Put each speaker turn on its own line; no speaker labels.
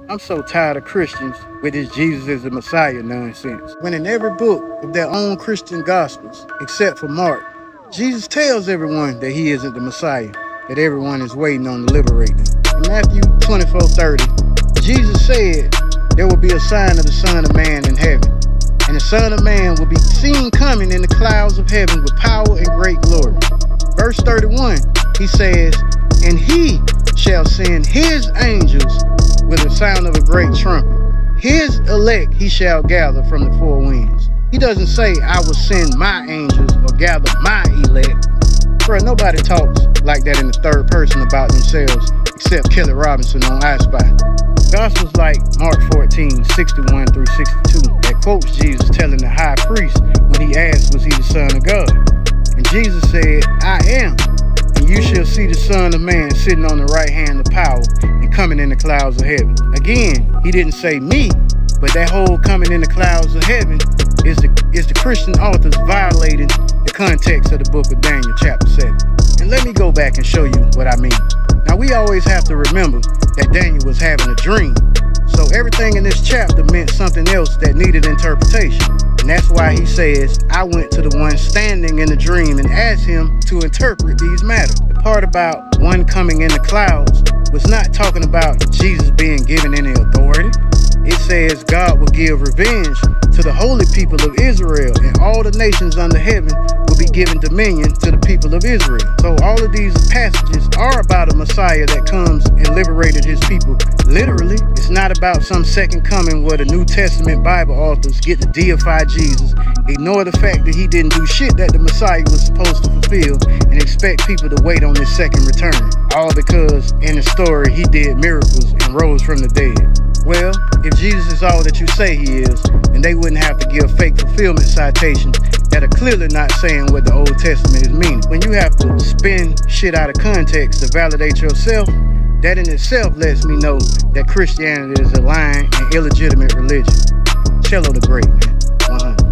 I'm so tired of Christians with this Jesus is the Messiah nonsense. When in every book of their own Christian gospels, except for Mark, Jesus tells everyone that he isn't the Messiah, that everyone is waiting on to liberate them. In Matthew 24:30, Jesus said there will be a sign of the Son of Man in heaven, and the Son of Man will be seen coming in the clouds of heaven with power and great glory. Verse 31, he says, and he shall send his angels with the sound of a great trumpet. His elect he shall gather from the four winds. He doesn't say, I will send my angels or gather my elect. Bro, nobody talks like that in the third person about themselves except Kelly Robinson on I Spy. Gospels like Mark 14:61 through 62 that quotes Jesus telling the high priest when he asked, was he the Son of God? And Jesus said, I am. And you shall see the Son of Man sitting on the right hand of power and coming in the clouds of heaven. Again, he didn't say me, but that whole coming in the clouds of heaven is the Christian authors violating the context of the book of Daniel chapter 7. And let me go back and show you what I mean. Now we always have to remember that Daniel was having a dream. So everything in this chapter meant something else that needed interpretation. And that's why he says, I went to the one standing in the dream and asked him to interpret these matters. The part about one coming in the clouds was not talking about Jesus being given any authority. It says God will give revenge to the holy people of Israel, and all the nations under heaven will be given dominion to the people of Israel. So all of these passages are about a Messiah that comes and liberated his people. Literally, it's not about some second coming where the New Testament Bible authors get to deify Jesus, ignore the fact that he didn't do shit that the Messiah was supposed to fulfill, and expect people to wait on his second return. All because in the story he did miracles and rose from the dead. Well, if Jesus is all that you say he is, then they wouldn't have to give fake fulfillment citations that are clearly not saying what the Old Testament is meaning. When you have to spin shit out of context to validate yourself, that in itself lets me know that Christianity is a lying and illegitimate religion. Cello the Great, man. 100.